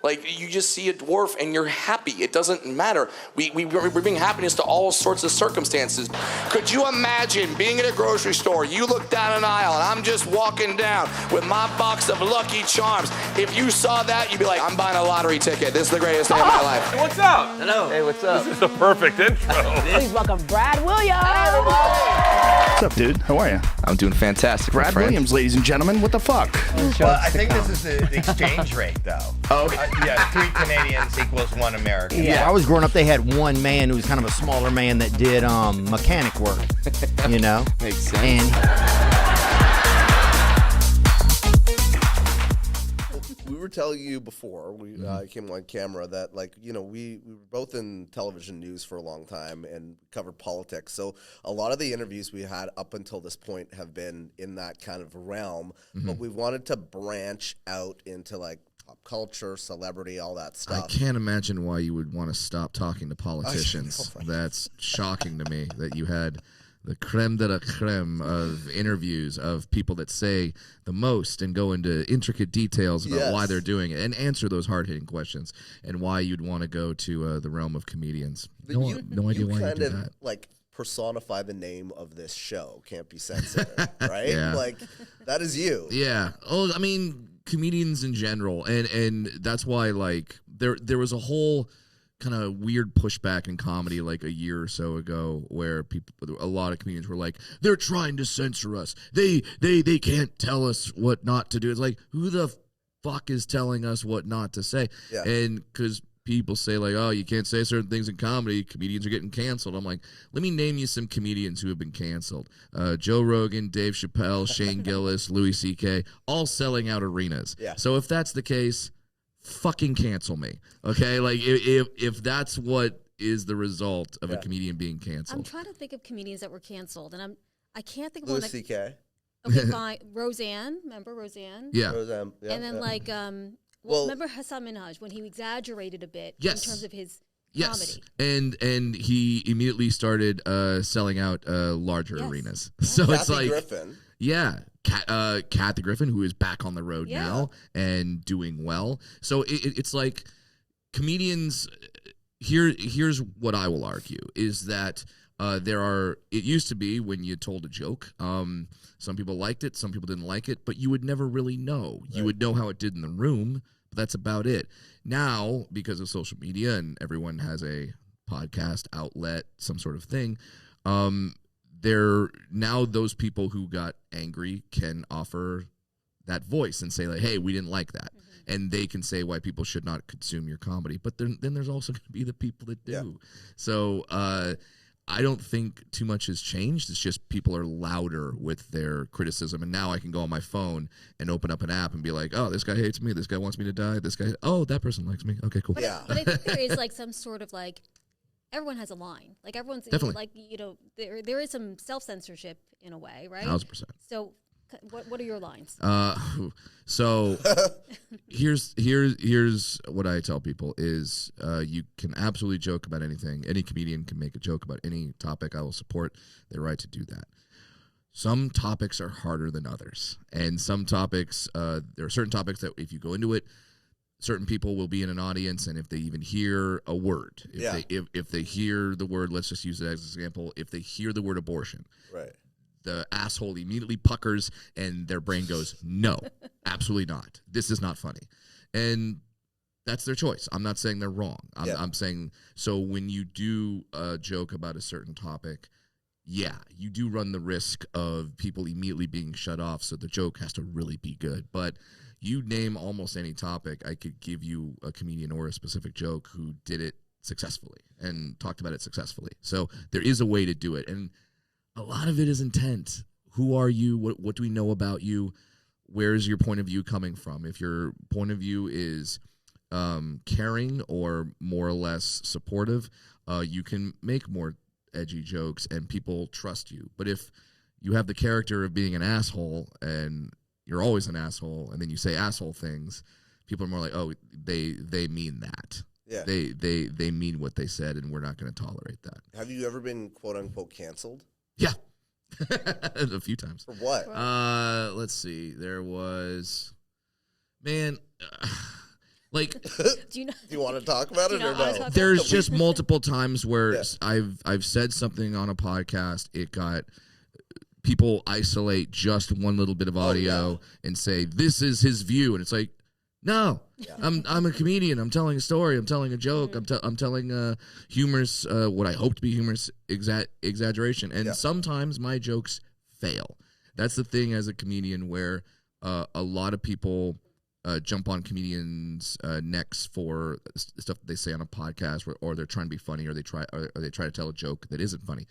Like, you just see a dwarf and you're happy. It doesn't matter. We bring happiness to all sorts of circumstances. Could you imagine being at a grocery store, you look down an aisle, and I'm just walking down with my box of Lucky Charms. If you saw that, you'd be like, I'm buying a lottery ticket. This is the greatest day of my life. Hey, what's up? Hello. Hey, what's up? This is the perfect intro. Please welcome Brad Williams. Hey, everybody. What's up, dude? How are you? I'm doing fantastic. Brad Williams, ladies and gentlemen. What the fuck? Well, I think this is the exchange rate, though. Oh, okay. Yeah, 3 Canadians equals 1 American. Yeah, I was growing up, they had one man who was kind of a smaller man that did mechanic work, you know? Makes sense. We were telling you before we came on camera that, like, you know, we were both in television news for a long time and covered politics. So a lot of the interviews we had up until this point have been in that kind of realm. But we wanted to branch out into, like, pop culture, celebrity, all that stuff. I can't imagine why you would want to stop talking to politicians. That's shocking to me that you had the creme de la creme of interviews of people that say the most and go into intricate details about why they're doing it and answer those hard-hitting questions and why you'd want to go to the realm of comedians. No idea why you do that. Like, personify the name of this show, Can't Be Censored, right? Yeah. Like, that is you. Yeah. Oh, I mean, comedians in general, and that's why, like, there was a whole kind of weird pushback in comedy like a year or so ago where a lot of comedians were like, they're trying to censor us. They can't tell us what not to do. It's like, who the fuck is telling us what not to say? Yeah. And because people say, like, oh, you can't say certain things in comedy, comedians are getting canceled. I'm like, let me name you some comedians who have been canceled. Joe Rogan, Dave Chappelle, Shane Gillis, Louis C.K., all selling out arenas. Yeah. So if that's the case, fucking cancel me, okay? Like, if that's what is the result of a comedian being canceled. I'm trying to think of comedians that were canceled, and I can't think of Louis one. C.K. Okay, fine. Roseanne, remember Roseanne? Yeah. Roseanne, And then Well, remember Hassan Minhaj when he exaggerated a bit Yes. in terms of his Yes, comedy. and he immediately started selling out larger arenas. So Kathy it's like, Griffin. yeah, Kathy Griffin, who is back on the road now and doing well. So it's like comedians. Here's what I will argue is that it used to be when you told a joke, some people liked it, some people didn't like it, but you would never really know. You would know how it did in the room, but that's about it. Now, because of social media and everyone has a podcast outlet, some sort of thing, now those people who got angry can offer that voice and say, like, hey, we didn't like that. And they can say why people should not consume your comedy. But then there's also going to be the people that do. Yeah. So I don't think too much has changed. It's just people are louder with their criticism. And now I can go on my phone and open up an app and be like, oh, this guy hates me. This guy wants me to die. This guy, oh, that person likes me. Okay, cool. But I think there is like some sort of like, everyone has a line. Like everyone's Definitely. like, you know, there is some self-censorship in a way, right? 1,000%. So what are your lines? So here's what I tell people is you can absolutely joke about anything. Any comedian can make a joke about any topic. I will support their right to do that. Some topics are harder than others. And some topics, there are certain topics that if you go into it, certain people will be in an audience, and if they even hear a word, if they hear the word, let's just use it as an example, if they hear the word abortion, Right. the asshole immediately puckers and their brain goes, no, absolutely not. This is not funny. And that's their choice. I'm not saying they're wrong. I'm saying, so when you do a joke about a certain topic, yeah, you do run the risk of people immediately being shut off, so the joke has to really be good. But you name almost any topic, I could give you a comedian or a specific joke who did it successfully and talked about it successfully. So there is a way to do it. And a lot of it is intent. Who are you? What do we know about you? Where is your point of view coming from? If your point of view is caring or more or less supportive, you can make more edgy jokes and people trust you. But if you have the character of being an asshole and you're always an asshole and then you say asshole things, people are more like, oh, they mean that. Yeah. They mean what they said, and we're not going to tolerate that. Have you ever been quote unquote canceled? Yeah. A few times. For what? Let's see. There was, man, Like, Do you know? Do you want to talk about Do it you or not wanna no? talk there's just multiple times where Yeah. I've said something on a podcast. It got people isolate just one little bit of audio and say this is his view, and it's like, no, I'm a comedian. I'm telling a story. I'm telling a joke. I'm telling humorous, what I hope to be humorous exaggeration. And sometimes my jokes fail. That's the thing as a comedian, where a lot of people jump on comedians' necks for stuff that they say on a podcast, or they're trying to be funny, or they try to tell a joke that isn't funny.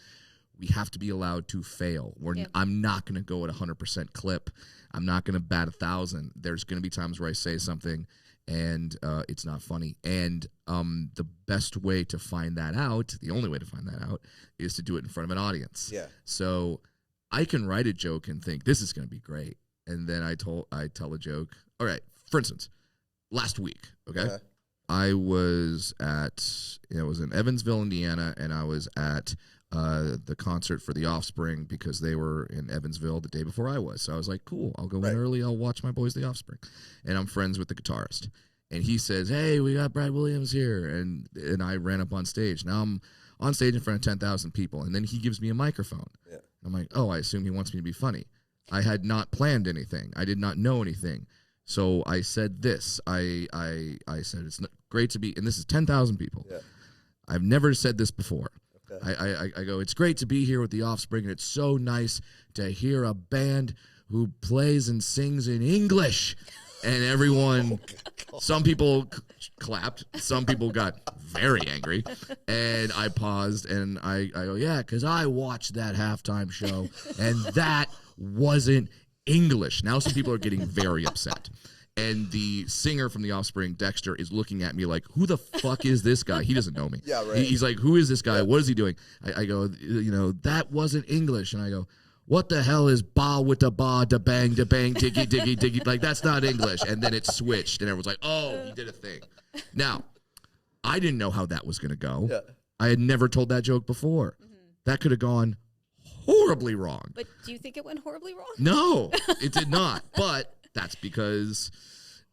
We have to be allowed to fail. I'm not going to go at 100% clip. I'm not going to bat 1,000. There's going to be times where I say something and it's not funny. And the best way to find that out, the only way to find that out, is to do it in front of an audience. Yeah. So I can write a joke and think this is going to be great, and then I tell a joke. All right. For instance, last week, okay, I was in Evansville, Indiana, and I was at the concert for the Offspring because they were in Evansville the day before I was. So I was like, cool, I'll go in early. I'll watch my boys, the Offspring. And I'm friends with the guitarist. And he says, hey, we got Brad Williams here. And I ran up on stage. Now I'm on stage in front of 10,000 people. And then he gives me a microphone. Yeah. I'm like, oh, I assume he wants me to be funny. I had not planned anything. I did not know anything. So I said this. I said, it's great to be, and this is 10,000 people. Yeah. I've never said this before. I go, it's great to be here with the Offspring, and it's so nice to hear a band who plays and sings in English. And everyone, some people clapped, some people got very angry, and I paused, and I go, yeah, because I watched that halftime show, and that wasn't English. Now some people are getting very upset. And the singer from The Offspring, Dexter, is looking at me like, who the fuck is this guy? He doesn't know me. Yeah, right. He's like, who is this guy? What is he doing? I go, that wasn't English. And I go, what the hell is ba with the ba, da bang, diggy, diggy, diggy? Like, that's not English. And then it switched, and everyone's like, oh, he did a thing. Now, I didn't know how that was going to go. Yeah. I had never told that joke before. Mm-hmm. That could have gone horribly wrong. But do you think it went horribly wrong? No, it did not. But that's because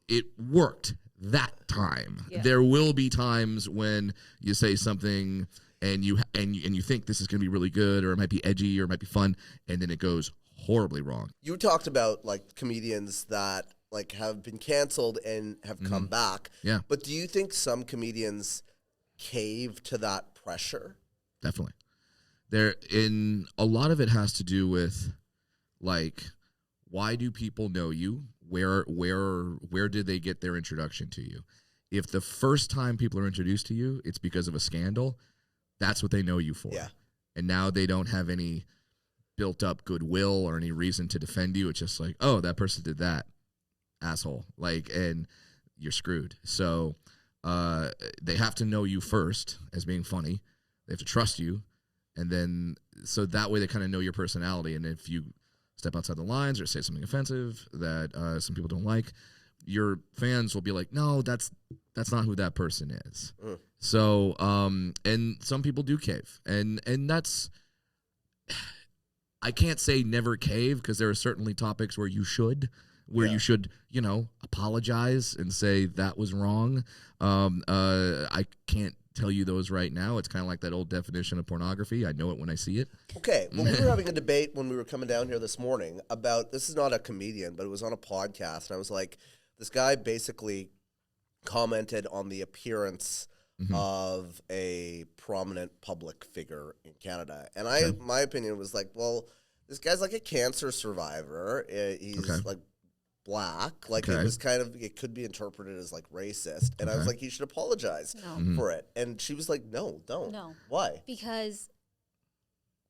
it worked that time. Yeah. There will be times when you say something and you think this is going to be really good, or it might be edgy, or it might be fun, and then it goes horribly wrong. You talked about like comedians that like have been canceled and have come back. Yeah. But do you think some comedians cave to that pressure? Definitely. A lot of it has to do with, like, why do people know you? Where did they get their introduction to you? If the first time people are introduced to you, it's because of a scandal, that's what they know you for. Yeah. And now they don't have any built up goodwill or any reason to defend you. It's just like, oh, that person did that, asshole. Like, and you're screwed. So they have to know you first as being funny. They have to trust you. And then, so that way they kind of know your personality. And if you step outside the lines or say something offensive that some people don't like, your fans will be like, no, that's not who that person is. So, and some people do cave. And that's, I can't say never cave, because there are certainly topics where you should, apologize and say that was wrong. I can't tell you those right now. It's kind of like that old definition of pornography. I know it when I see it. Okay. Well, we were having a debate when we were coming down here this morning about, this is not a comedian, but it was on a podcast. And I was like, this guy basically commented on the appearance of a prominent public figure in Canada. And my opinion was like, well, this guy's like a cancer survivor. He's like black. Like, it was kind of, it could be interpreted as like racist. And I was like, he should apologize for it. And she was like, no, don't. No. Why? Because,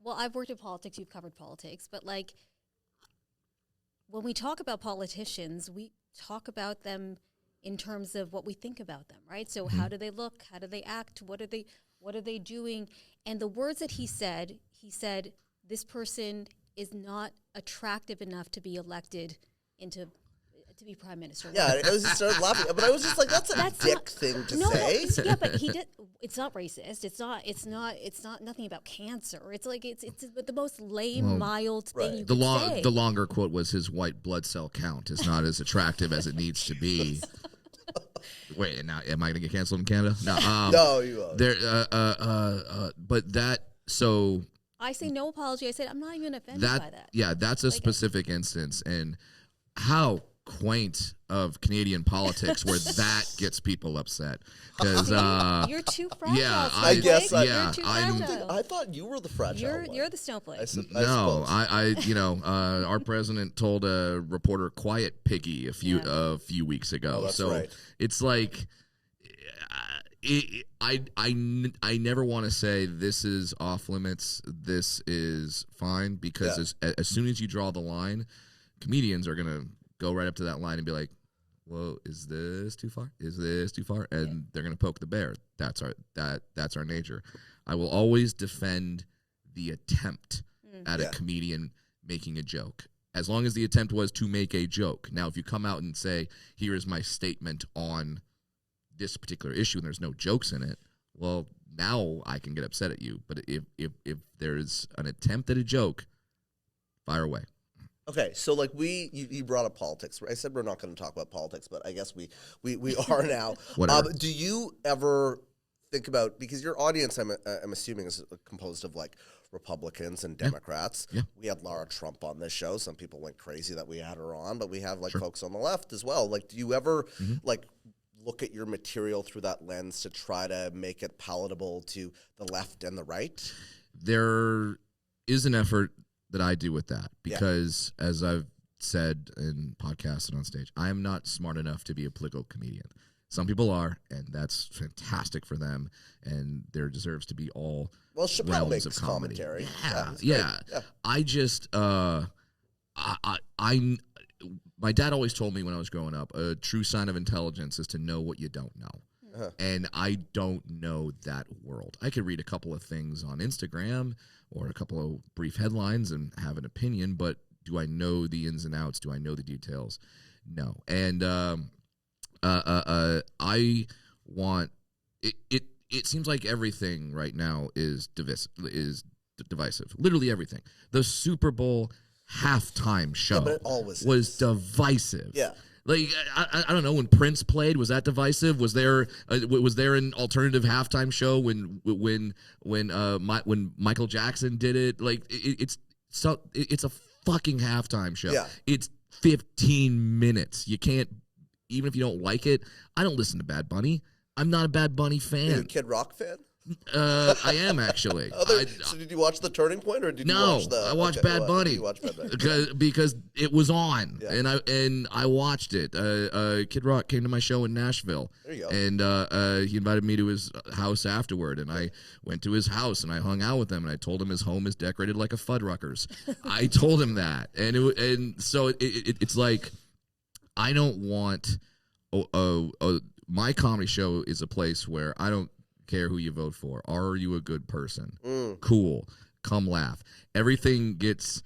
well, I've worked in politics, you've covered politics, but like, when we talk about politicians, we talk about them in terms of what we think about them, right? So how do they look? How do they act? What are they doing? And the words that he said, this person is not attractive enough to be elected to be prime minister. Yeah, I was just started laughing, but I was just like, that's a dick thing to say. No, yeah, but he did. It's not racist. It's not nothing about cancer. It's like it's the most lame, mild thing you could say. The longer quote was, his white blood cell count is not as attractive as it needs to be. Wait, now am I gonna get canceled in Canada? No, No, you won't. there. But that so I say no apology. I said I'm not even offended by that. yeah, that's a specific instance, and how quaint of Canadian politics where that gets people upset because You're too fragile. yeah, I guess I- You're too I'm- fragile. I thought you were the fragile one. You're the snowflake. I No, suppose. our president told a reporter "quiet piggy" a few weeks ago. Oh, that's so right. it's like, I never want to say this is off limits. This is fine because as soon as you draw the line, comedians are gonna go right up to that line and be like, "Whoa, is this too far? Is this too far?" And they're gonna poke the bear. That's our nature. I will always defend the attempt at a comedian making a joke, as long as the attempt was to make a joke. Now, if you come out and say, "Here is my statement on this particular issue," and there's no jokes in it, well, now I can get upset at you. But if there's an attempt at a joke, fire away. Okay, so like you brought up politics. I said we're not going to talk about politics, but I guess we are now. Whatever. Do you ever think about, because your audience, I'm assuming, is composed of like Republicans and Democrats. Yeah. We had Laura Trump on this show. Some people went crazy that we had her on, but we have like folks on the left as well. Like, do you ever like look at your material through that lens to try to make it palatable to the left and the right? There is an effort that I do with that because, as I've said in podcasts and on stage, I am not smart enough to be a political comedian. Some people are, and that's fantastic for them, and there deserves to be all Chappelle realms makes of comedy. commentary. Yeah. I just, my dad always told me when I was growing up, a true sign of intelligence is to know what you don't know. And I don't know that world. I could read a couple of things on Instagram or a couple of brief headlines and have an opinion, but do I know the ins and outs? Do I know the details? No. And I want it. It seems like everything right now is divisive. Literally everything. The Super Bowl halftime show but it always was divisive. Yeah. Like I don't know, when Prince played, was that divisive? Was there an alternative halftime show when Michael Jackson did it? Like it's a fucking halftime show. Yeah. It's 15 minutes. You can't, even if you don't like it. I don't listen to Bad Bunny. I'm not a Bad Bunny Are you a fan. Kid Rock fan? I am actually. So did you watch The Turning Point, or did you No, watch the? I watched Bad Bunny. You watched Bad Bunny. because it was on, Yeah. and I watched it. Kid Rock came to my show in Nashville, There you go. and he invited me to his house afterward, and I went to his house and I hung out with him, and I told him his home is decorated like a Fuddruckers. I told him that, and so it's like, I don't want my comedy show is a place where I don't care who you vote for. Are you a good person? Cool. Come laugh. Everything gets,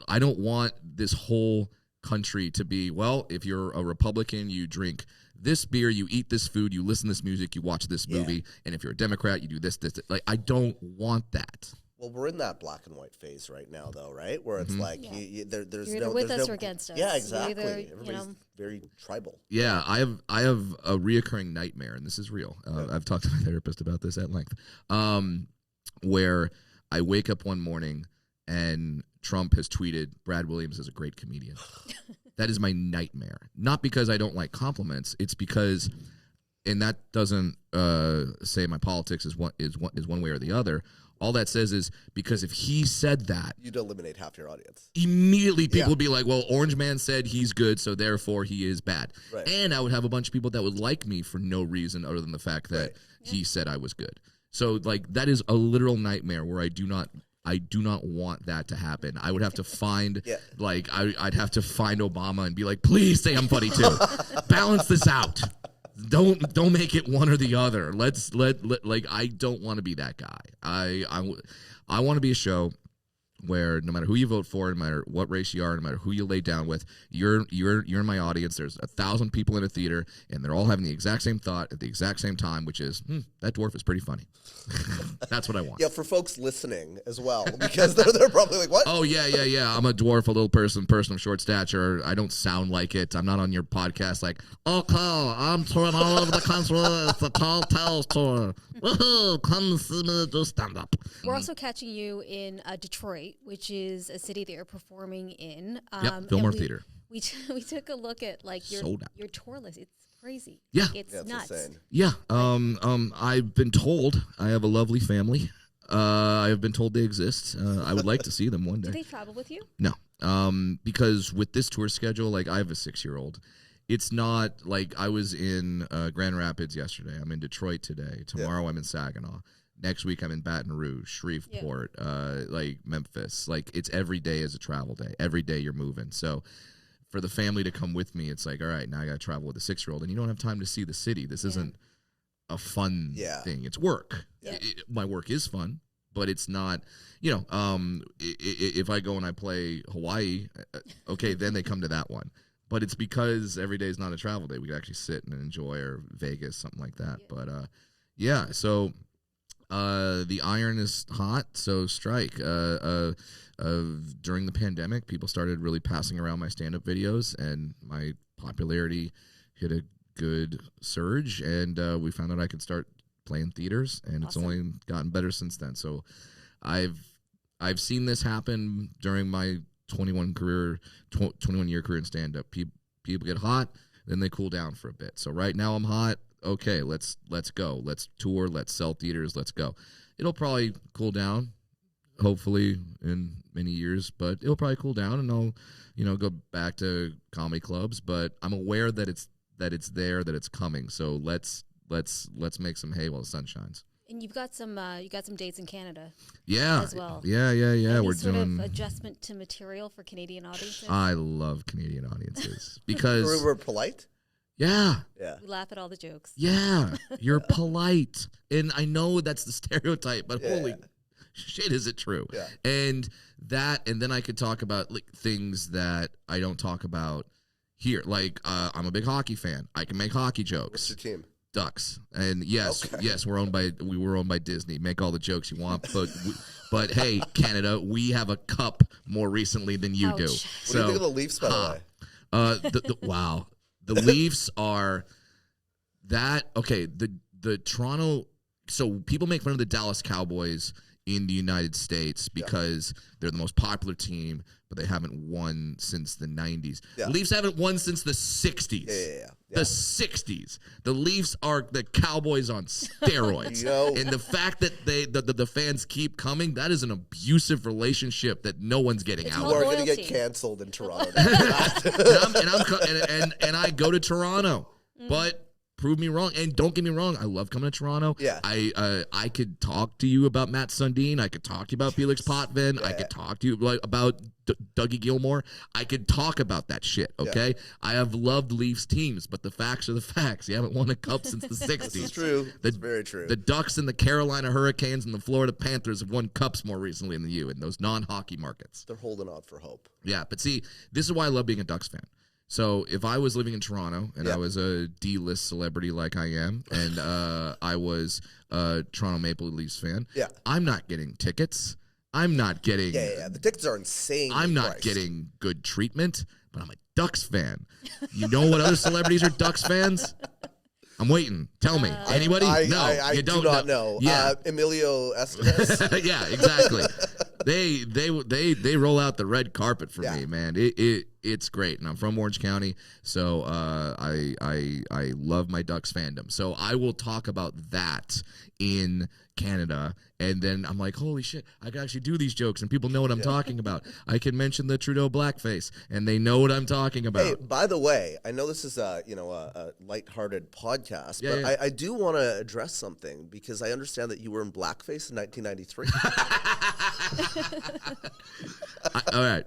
I don't want this whole country to be, well, if you're a Republican, you drink this beer, you eat this food, you listen to this music, you watch this movie, and if you're a Democrat, you do this. Like, I don't want that. Well, we're in that black and white phase right now, though, right? Where it's like there's You're either no with there's us no, or against us. Yeah, You're exactly. either, you Everybody's know. very tribal. Yeah, I have a reoccurring nightmare, and this is real. I've talked to my therapist about this at length, where I wake up one morning and Trump has tweeted, "Brad Williams is a great comedian." That is my nightmare. Not because I don't like compliments. It's because, and that doesn't say my politics is one way or the other. All that says is because if he said that, You'd eliminate half your audience. immediately people would be like, well, Orange Man said he's good, so therefore he is bad. Right. And I would have a bunch of people that would like me for no reason other than the fact that he said I was good. So like that is a literal nightmare where I do not want that to happen. I would have to find I'd have to find Obama and be like, please say I'm funny too. Balance this out. Don't make it one or the other. Let I don't want to be that guy. I want to be a show where no matter who you vote for, no matter what race you are, no matter who you lay down with, you're in my audience. There's 1,000 people in a theater, and they're all having the exact same thought at the exact same time, which is, that dwarf is pretty funny. That's what I want. Yeah, for folks listening as well, because they're probably like, what? Oh, yeah. I'm a dwarf, a little person of short stature. I don't sound like it. I'm not on your podcast like, okay, I'm touring all over the country. It's a Tall Tales tour. Woohoo, come see me do stand-up. We're also catching you in Detroit, which is a city that you're performing in. Yep, Fillmore and Theater. We took a look at like your tour list. It's crazy. Yeah. Like, it's nuts. Insane. Yeah. I've been told I have a lovely family. I have been told they exist. I would like to see them one day. Do they travel with you? No. Because with this tour schedule, like I have a 6-year-old. It's not like I was in Grand Rapids yesterday. I'm in Detroit today. Tomorrow I'm in Saginaw. Next week I'm in Baton Rouge, Shreveport, like Memphis. Like it's every day is a travel day. Every day you're moving. So for the family to come with me, it's like, all right, now I got to travel with a 6-year-old, and you don't have time to see the city. This isn't a fun thing. It's work. Yeah. My work is fun, but it's not, if I go and I play Hawaii, okay, then they come to that one. But it's because every day is not a travel day. We can actually sit and enjoy, or Vegas, something like that. Yeah. But, so the iron is hot, so strike. During the pandemic, people started really passing around my stand-up videos, and my popularity hit a good surge, and we found out I could start playing theaters, and It's only gotten better since then. So I've seen this happen during my 21-year career in stand-up. People get hot, then they cool down for a bit. So right now I'm hot. Okay, let's go. Let's tour. Let's sell theaters. Let's go. It'll probably cool down, hopefully in many years, but it'll probably cool down, and I'll go back to comedy clubs. But I'm aware that it's there, that it's coming. So let's make some hay while the sun shines. And you've got some dates in Canada. Yeah. As well. Yeah. Any We're sort doing of adjustment to material for Canadian audiences. I love Canadian audiences because We're polite. Yeah. We laugh at all the jokes. Yeah. You're polite. And I know that's the stereotype, but holy shit, is it true? Yeah. And then I could talk about like things that I don't talk about here. Like I'm a big hockey fan. I can make hockey jokes. What's your team? Ducks. And yes, we were owned by Disney. Make all the jokes you want, but hey, Canada, we have a cup more recently than you do. Ouch. What do you think of the Leafs, by the way? Wow. The Leafs are that okay, the Toronto, so people make fun of the Dallas Cowboys in the United States because they're the most popular team, but they haven't won since the 90s. Yeah. The Leafs haven't won since the 60s. Yeah. The 60s. The Leafs are the Cowboys on steroids. And the fact that the fans keep coming, that is an abusive relationship that no one's getting out You are of. going to get Loyalty. canceled in Toronto. and I go to Toronto, but prove me wrong. And don't get me wrong, I love coming to Toronto. Yeah. I could talk to you about Matt Sundin. I could talk to you about Felix Potvin. I could talk to you about Dougie Gilmore. I could talk about that shit, okay? I have loved Leafs teams, but the facts are the facts. You haven't won a cup since the 60s. This is true. It's very true. The Ducks and the Carolina Hurricanes and the Florida Panthers have won cups more recently than you in those non-hockey markets. They're holding out for hope. Yeah, but see, this is why I love being a Ducks fan. So if I was living in Toronto and I was a D-list celebrity like I am, and I was a Toronto Maple Leafs fan, I'm not getting tickets. I'm not getting... Yeah. The tickets are insane. I'm not getting good treatment, but I'm a Ducks fan. You know what other celebrities are Ducks fans? I'm waiting. Tell me. Anybody? No, I you don't do not know. Yeah. Emilio Estevez. Yeah, exactly. They roll out the red carpet for me, man. It's great, and I'm from Orange County, so I love my Ducks fandom. So I will talk about that in Canada, and then I'm like, holy shit, I can actually do these jokes, and people know what I'm talking about. I can mention the Trudeau blackface, and they know what I'm talking about. Hey, by the way, I know this is a lighthearted podcast, but I do want to address something because I understand that you were in blackface in 1993. All right.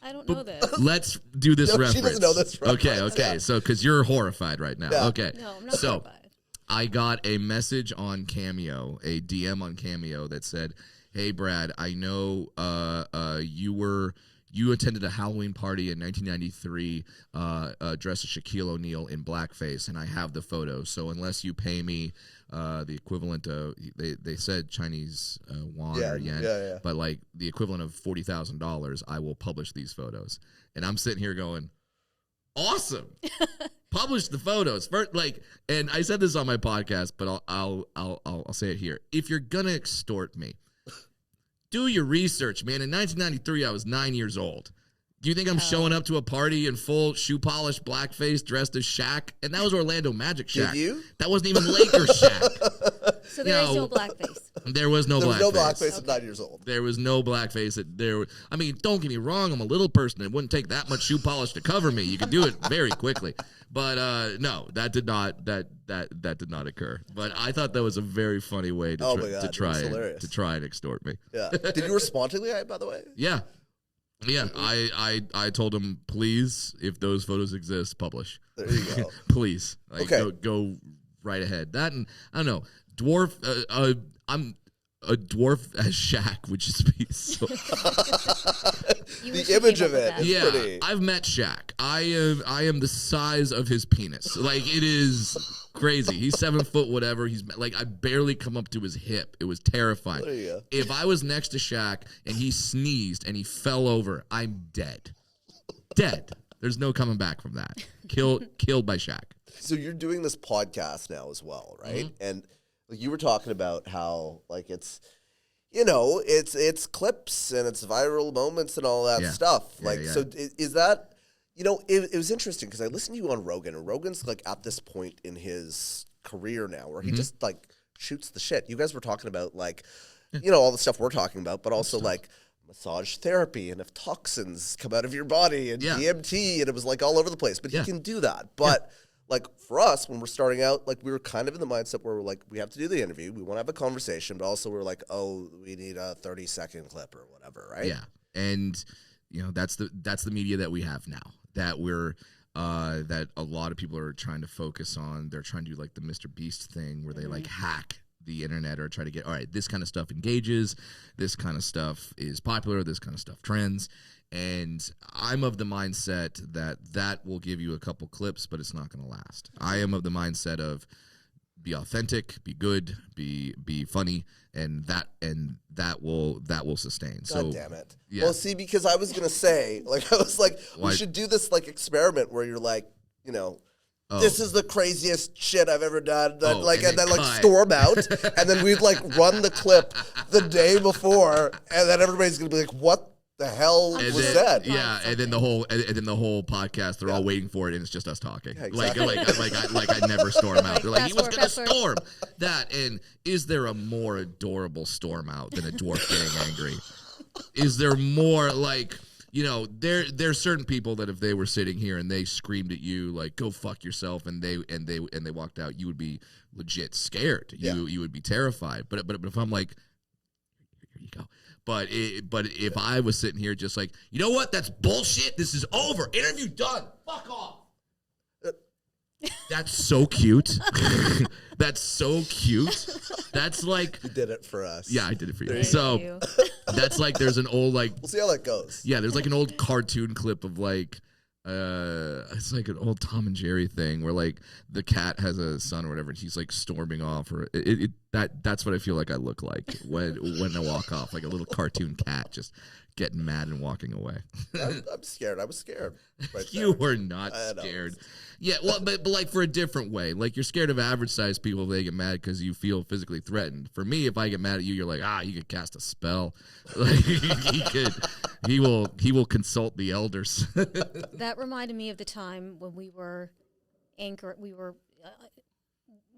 I don't know this. Let's do this reference. She doesn't know this reference. Okay. So, because you're horrified right now. Yeah. Okay. No, I'm not horrified. I got a message on Cameo, a DM on Cameo that said, hey, Brad, I know you attended a Halloween party in 1993 dressed as Shaquille O'Neal in blackface, and I have the photo. So unless you pay me the equivalent of, they said Chinese yuan or yen, but like the equivalent of $40,000, I will publish these photos. And I'm sitting here going, awesome. Publish the photos first, and I said this on my podcast, but I'll say it here. If you're gonna extort me, do your research, man. In 1993, I was 9 years old. Do you think I'm showing up to a party in full shoe polish, blackface, dressed as Shaq? And that was Orlando Magic Shaq. Did you? That wasn't even Lakers Shaq. So there is no blackface. There was no blackface. There was no blackface at 9 years old. There was no blackface. I mean, don't get me wrong. I'm a little person. It wouldn't take that much shoe polish to cover me. You could do it very quickly. But no, that did not occur. But I thought that was a very funny way to try and extort me. Yeah. Did you respond to the guy, by the way? Yeah. Yeah, I told him, please, if those photos exist, publish. There you go. Please. Okay. Go right ahead. That, and I don't know, dwarf, I'm a dwarf as Shaq would just be so... The image of it is pretty... I've met Shaq. I am the size of his penis. Like, it is crazy. He's 7 foot whatever. He's like, I barely come up to his hip. It was terrifying. There you go. If I was next to Shaq and he sneezed and he fell over, I'm dead. Dead. There's no coming back from that. Killed by Shaq. So you're doing this podcast now as well, right? Mm-hmm. And you were talking about how it's, it's clips and it's viral moments and all that stuff. So is that, it was interesting because I listened to you on Rogan, and Rogan's like at this point in his career now where he just like shoots the shit. You guys were talking about all the stuff we're talking about, but also like massage therapy and if toxins come out of your body and DMT, and it was like all over the place. But he can do that. But like for us, when we're starting out, like we were kind of in the mindset where we're like, we have to do the interview, we want to have a conversation, but also we're like, oh, we need a 30-second clip or whatever, right? Yeah, and that's the media that we have now. That we're that a lot of people are trying to focus on. They're trying to do like the Mr. Beast thing where they like hack the internet or try to get, all right, this kind of stuff engages, this kind of stuff is popular, this kind of stuff trends. And I'm of the mindset that will give you a couple clips, but it's not going to last. I am of the mindset of be authentic, be good, be funny, and that will sustain. God damn it. Yeah. Well, see, because I was going to say, we should do this experiment where you're like, this is the craziest shit I've ever done. And then storm out, and then we'd run the clip the day before, and then everybody's gonna be like, "What the hell was said?" Yeah, and then the whole podcast, they're all waiting for it, and it's just us talking. Yeah, exactly. I never storm out. They're like, he was gonna storm that. And is there a more adorable storm out than a dwarf getting angry? Is there more there's certain people that if they were sitting here and they screamed at you like go fuck yourself and they walked out, you would be legit scared. You would be terrified. But if I'm like, here you go. But if I was sitting here just like, you know what? That's bullshit. This is over. Interview done. Fuck off. That's so cute. That's so cute. That's like you did it for us. Yeah, I did it for you. So that's like there's an old we'll see how that goes. Yeah, there's an old cartoon clip of it's like an old Tom and Jerry thing where the cat has a son or whatever and he's storming off or that's what I feel like I look like when I walk off, like a little cartoon cat just getting mad and walking away. I'm scared. I was scared. Right you were not scared. Yeah, well, but for a different way. You're scared of average sized people if they get mad because you feel physically threatened. For me, if I get mad at you, you're like, you could cast a spell. He will consult the elders. That reminded me of the time when we were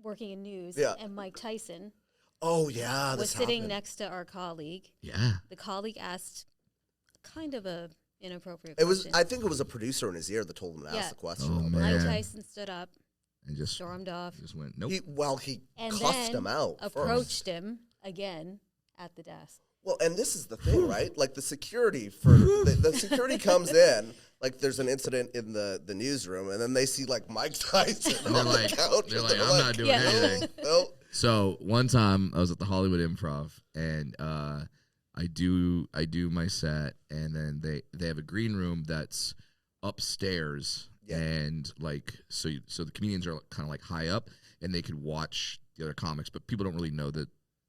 working in news, and Mike Tyson. Oh yeah, was sitting next to our colleague. Yeah, the colleague asked kind of a inappropriate question. I think it was a producer in his ear that told him to ask the question. Oh, man. Mike Tyson stood up and just stormed off. Just went nope. He cussed him out. Approached him again at the desk. Well, and this is the thing, right? The security the security comes in. There's an incident in the newsroom, and then they see Mike Tyson on the couch. They're like, I'm not doing anything. Nope. So one time I was at the Hollywood Improv, and I do my set, and then they have a green room that's upstairs, and like so the comedians are kind of like high up, and they could watch the other comics, but people don't really know that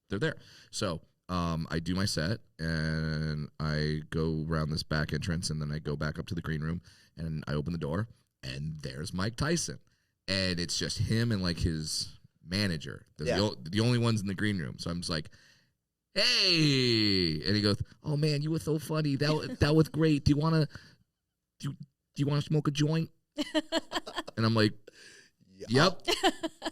they're there. So I do my set, and I go around this back entrance, and then I go back up to the green room, and I open the door, and there's Mike Tyson, and it's just him and like his manager. They're the only ones in the green room. So I'm just like, hey, and he goes, oh man, you were so funny. That was great. Do you want to smoke a joint? And I'm like, yep.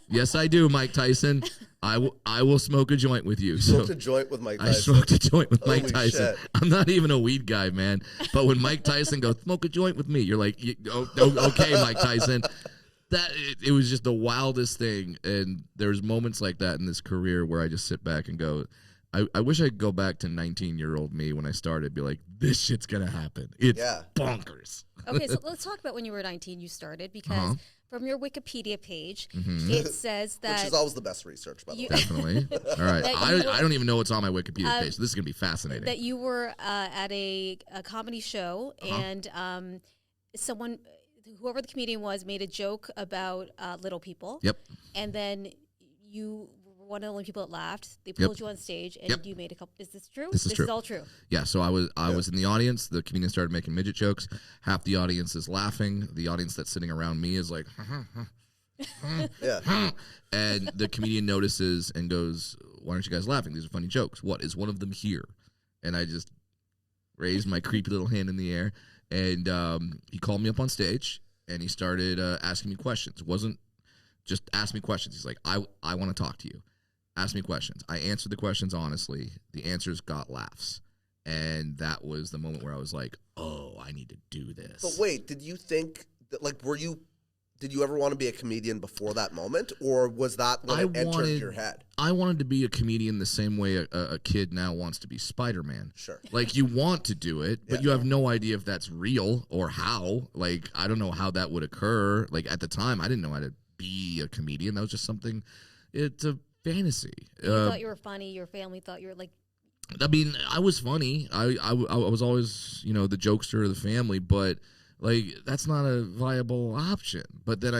Yes, I do, Mike Tyson. I will smoke a joint with you. Smoked a joint with Mike Tyson. I smoked a joint with Mike Holy Tyson. shit. I'm not even a weed guy, man. But when Mike Tyson goes, smoke a joint with me, you're like, okay, Mike Tyson. It was just the wildest thing. And there's moments like that in this career where I just sit back and go, I wish I could go back to 19-year-old me when I started, be like, this shit's going to happen. It's bonkers. Okay, so let's talk about when you were 19 you started, because from your Wikipedia page, it says that... Which is always the best research, by the way. Definitely. All right. I don't even know what's on my Wikipedia page, so this is going to be fascinating. That you were at a comedy show, and someone, whoever the comedian was, made a joke about little people. Yep. And then you were one of the only people that laughed. They pulled you on stage, and you made a couple... Is this true? This is true. This is all true. Yeah, so I was in the audience. The comedian started making midget jokes. Half the audience is laughing. The audience that's sitting around me is like, and the comedian notices and goes, why aren't you guys laughing? These are funny jokes. What, is one of them here? And I just raised my creepy little hand in the air, and he called me up on stage, and he started asking me questions. It wasn't just ask me questions. He's like, I want to talk to you. Ask me questions. I answered the questions honestly. The answers got laughs. And that was the moment where I was like, oh, I need to do this. But wait, did you think, that, like, did you ever want to be a comedian before that moment? Or was that when it entered your head? I wanted to be a comedian the same way a kid now wants to be Spider-Man. Sure. Like, you want to do it, but you have no idea if that's real or how. Like, I don't know how that would occur. Like, at the time, I didn't know how to be a comedian. That was just something, it's a fantasy. You thought you were funny. Your family thought you were like... I mean, I was funny. I was always, the jokester of the family, but like that's not a viable option. But then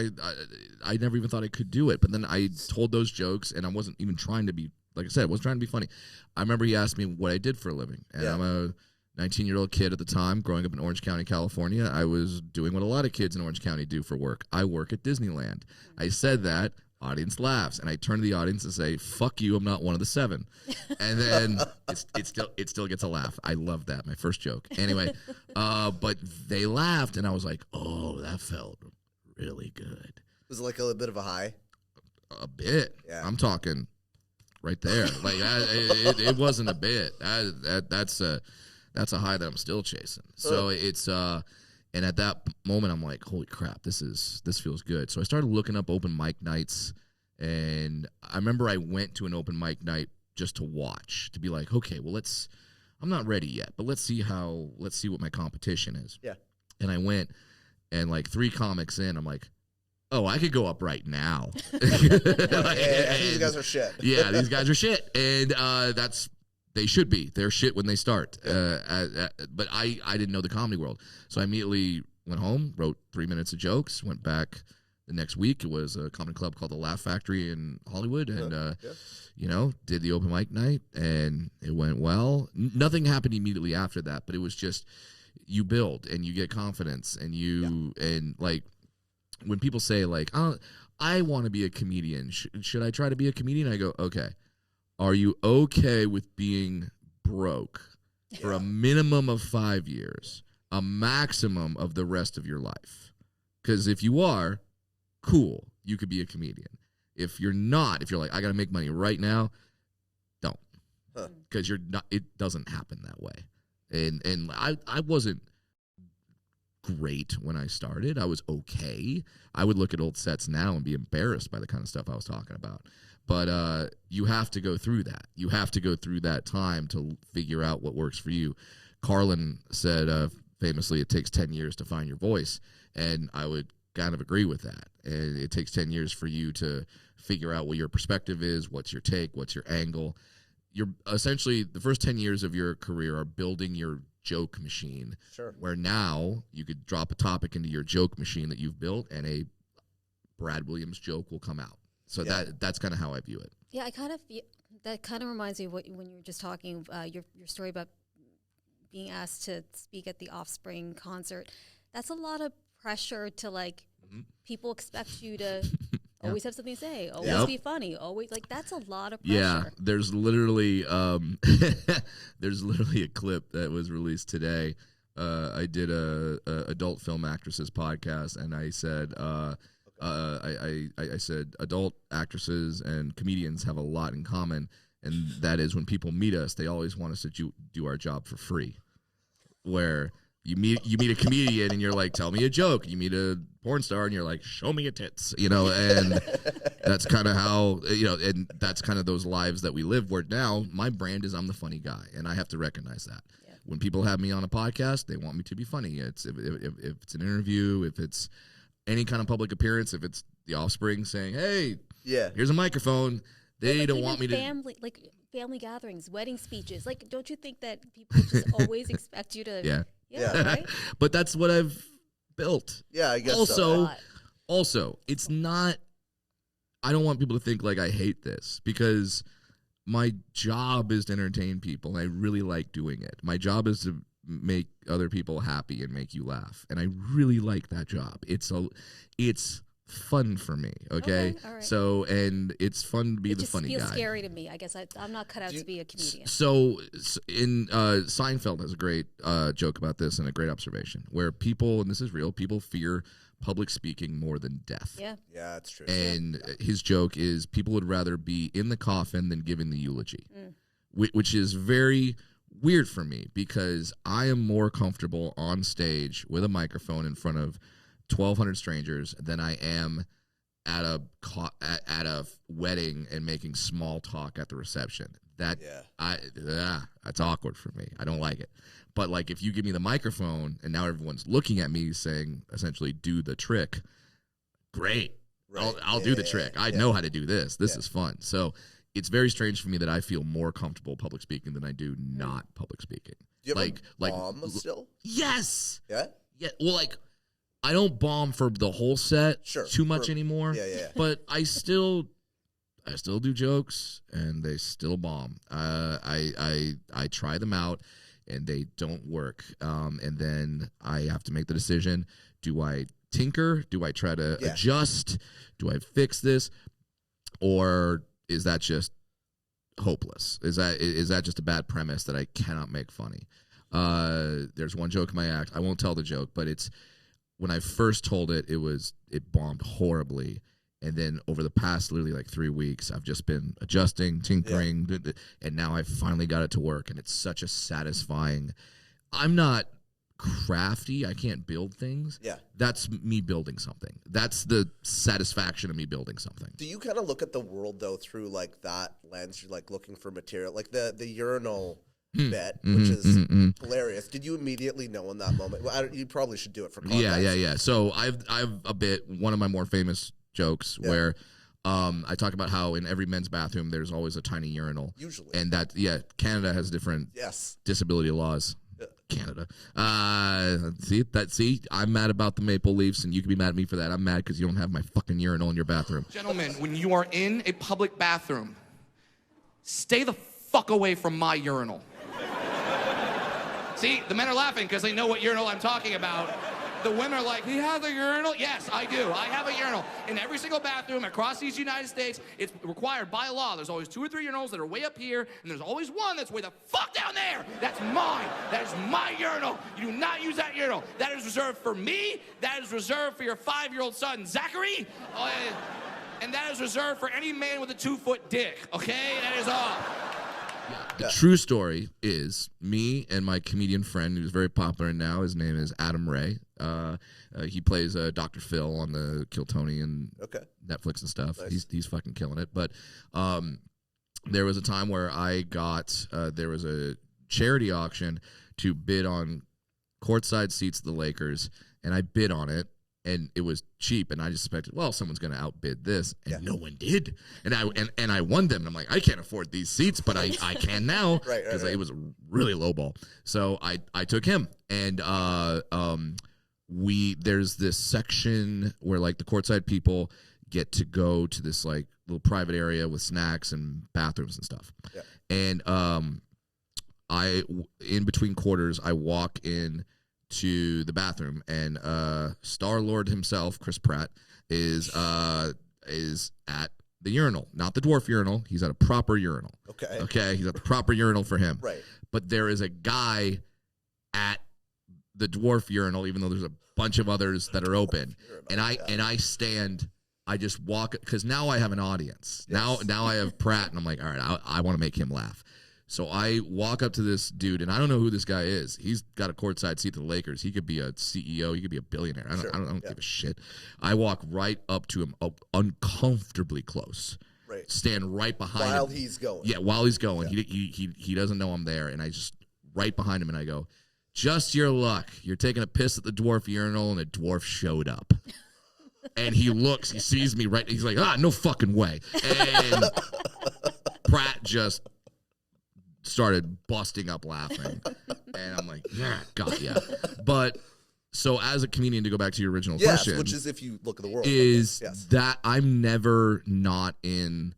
I never even thought I could do it. But then I told those jokes, and I wasn't even trying to be, like I said, I wasn't trying to be funny. I remember he asked me what I did for a living, and I'm a 19-year-old kid at the time, growing up in Orange County, California. I was doing what a lot of kids in Orange County do for work. I work at Disneyland. I said that. Audience laughs, and I turn to the audience and say, fuck you, I'm not one of the 7. And then it still gets a laugh. I love that, my first joke. Anyway, but they laughed, and I was like, oh, that felt really good. Was it like a little bit of a high? A bit. Yeah. I'm talking right there. Like it wasn't a bit. That's a high that I'm still chasing. So it's and at that moment, I'm like, holy crap, this feels good. So I started looking up open mic nights, and I remember I went to an open mic night just to watch, to be like, okay, well, I'm not ready yet, but let's see what my competition is. Yeah. And I went, and like 3 comics in, I'm like, oh, I could go up right now. These guys are shit. Yeah, these guys are shit. And they should be. They're shit when they start. But I didn't know the comedy world. So I immediately went home, wrote 3 minutes of jokes, went back the next week. It was a comedy club called the Laugh Factory in Hollywood. And, did the open mic night, and it went well. Nothing happened immediately after that, but it was just, you build and you get confidence, and and like, when people say like, oh, I want to be a comedian. Should I try to be a comedian? I go, okay. Are you okay with being broke for a minimum of 5 years, a maximum of the rest of your life? Because if you are, cool, you could be a comedian. If you're not, if you're like, I got to make money right now, don't. Because you're not. It doesn't happen that way. And I wasn't great when I started. I was okay. I would look at old sets now and be embarrassed by the kind of stuff I was talking about. But you have to go through that. You have to go through that time to figure out what works for you. Carlin said famously, it takes 10 years to find your voice. And I would kind of agree with that. And it takes 10 years for you to figure out what your perspective is, what's your take, what's your angle. you're essentially the first 10 years of your career are building your joke machine. Sure. Where now you could drop a topic into your joke machine that you've built, and a Brad Williams joke will come out. So that's kind of how I view it. Yeah, I kind of feel that kind of reminds me of when you were just talking your story about being asked to speak at the Offspring concert. That's a lot of pressure to like. People expect you to always have something to say, always be funny, always like that's a lot of pressure. Yeah, there's literally there's literally a clip that was released today. I did a adult film actresses podcast, and I said I said adult actresses and comedians have a lot in common, and that is when people meet us, they always want us to do our job for free. Where you meet a comedian and you're like, tell me a joke. You meet a porn star and you're like, show me your tits, and that's kind of how, and that's kind of those lives that we live, where now my brand is I'm the funny guy, and I have to recognize that. Yeah. When people have me on a podcast, they want me to be funny. It's if it's an interview, if it's any kind of public appearance, if it's the Offspring saying, hey, here's a microphone, they don't want me to. Family gatherings, wedding speeches. Like, don't you think that people just always expect you to? Yeah, right? But that's what I've built. Yeah, I guess Also, it's not, I don't want people to think like I hate this, because my job is to entertain people, and I really like doing it. My job is to make other people happy and make you laugh, and I really like that job. It's fun for me, okay? All right. So, and it's fun to be the funny guy. It just feels scary to me. I guess I'm not cut out to be a comedian. So, in Seinfeld has a great joke about this, and a great observation, where people, and this is real, people fear public speaking more than death. Yeah, that's true. And his joke is people would rather be in the coffin than giving the eulogy, which is very weird for me, because I am more comfortable on stage with a microphone in front of 1,200 strangers than I am at a wedding and making small talk at the reception. That's awkward for me. I don't like it. But like, if you give me the microphone and now everyone's looking at me saying essentially do the trick, great. Right. I'll do the trick. I know how to do this. This is fun. So it's very strange for me that I feel more comfortable public speaking than I do not public speaking. Do you ever bomb still? Yes. Yeah? Yeah. Well, like, I don't bomb for the whole set too much anymore. Yeah. But I still do jokes, and they still bomb. I try them out, and they don't work. And then I have to make the decision: do I tinker? Do I try to adjust? Do I fix this, or is that just hopeless? Is that just a bad premise that I cannot make funny? There's one joke in my act. I won't tell the joke, but it's. When I first told it, it bombed horribly. And then over the past literally like 3 weeks, I've just been adjusting, tinkering, and now I've finally got it to work. And it's such a satisfying. I'm not crafty. I can't build things. Yeah. That's me building something. That's the satisfaction of me building something. Do you kind of look at the world, though, through like that lens? You're like looking for material, like the urinal bet, which is hilarious. Did you immediately know in that moment? Well, you probably should do it for context. Yeah. So I've a bit, one of my more famous jokes where I talk about how in every men's bathroom there's always a tiny urinal. Usually. And that, Canada has different disability laws. Canada. See, I'm mad about the Maple Leafs, and you can be mad at me for that. I'm mad because you don't have my fucking urinal in your bathroom. Gentlemen, when you are in a public bathroom, stay the fuck away from my urinal. See, the men are laughing because they know what urinal I'm talking about. The women are like, he has a urinal? Yes, I do. I have a urinal. In every single bathroom across these United States, it's required by law. There's always 2 or 3 urinals that are way up here, and there's always one that's way the fuck down there. That's mine. That is my urinal. You do not use that urinal. That is reserved for me. That is reserved for your 5-year-old son, Zachary. And that is reserved for any man with a 2-foot dick, okay? That is all. The true story is me and my comedian friend, who's very popular now. His name is Adam Ray. He plays Dr. Phil on the Kiltonian Netflix and stuff. Nice. He's fucking killing it. But there was a time where I got there was a charity auction to bid on courtside seats of the Lakers, and I bid on it. and it was cheap, and I just expected, well, someone's going to outbid this, and no one did, and I won them, and I'm like, I can't afford these seats, but I can now, because it was a really low ball. So I took him, and there's this section where like the courtside people get to go to this like little private area with snacks and bathrooms and stuff, and in between quarters, I walk in to the bathroom, and Star-Lord himself, Chris Pratt, is at the urinal, not the dwarf urinal. He's at a proper urinal. Okay, he's at the proper urinal for him. Right. But there is a guy at the dwarf urinal, even though there's a bunch of others that are open, and I stand. I just walk, because now I have an audience. Yes. Now I have Pratt, and I'm like, all right, I want to make him laugh. So I walk up to this dude, and I don't know who this guy is. He's got a courtside seat to the Lakers. He could be a CEO. He could be a billionaire. I don't give a shit. I walk right up to him, uncomfortably close. Right. Stand right behind him. While he's going. Yeah, while he's going. Yeah. He doesn't know I'm there, and I just right behind him, and I go, just your luck. You're taking a piss at the dwarf urinal, and a dwarf showed up. And he looks, he sees me right, he's like, no fucking way. And Pratt just started busting up laughing. And I'm like, yeah, God, yeah. But so as a comedian, to go back to your original question. Which is if you look at the world. Is that I'm never not in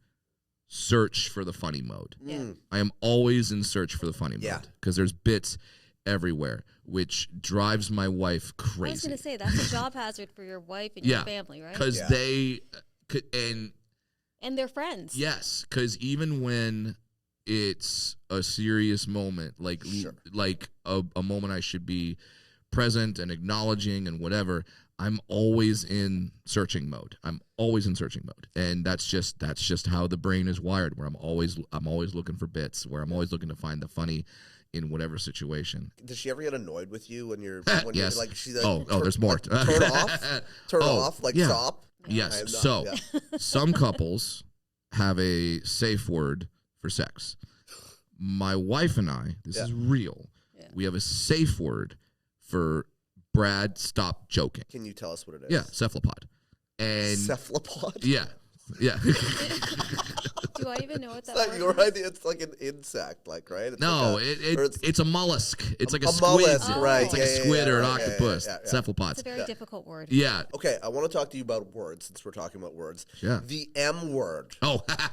search for the funny mode. Yeah. I am always in search for the funny Yeah. mode. Because there's bits everywhere, which drives my wife crazy. I was going to say, that's a job hazard for your wife and your family, right? Because they could, and their friends. yes, because even when it's a serious moment, like a moment I should be present and acknowledging and whatever, I'm always in searching mode. And that's just how the brain is wired, where I'm always looking for bits, where I'm always looking to find the funny in whatever situation. Does she ever get annoyed with you when you're yes. like she's like, there's more. Turn off, stop? Yes. So some couples have a safe word for sex. My wife and I, this is real. Yeah. We have a safe word for Brad, stop joking. Can you tell us what it is? Yeah, cephalopod. And cephalopod? Yeah. Do I even know what that is? word You're right. It's like an insect, like, right? It's no, like it's a mollusk. It's like a squid. Mollusk, right? It's like a squid or an octopus. Cephalopods. It's a very difficult word. Yeah. Okay, I want to talk to you about words, since we're talking about words. Yeah. The M word. Oh, ha.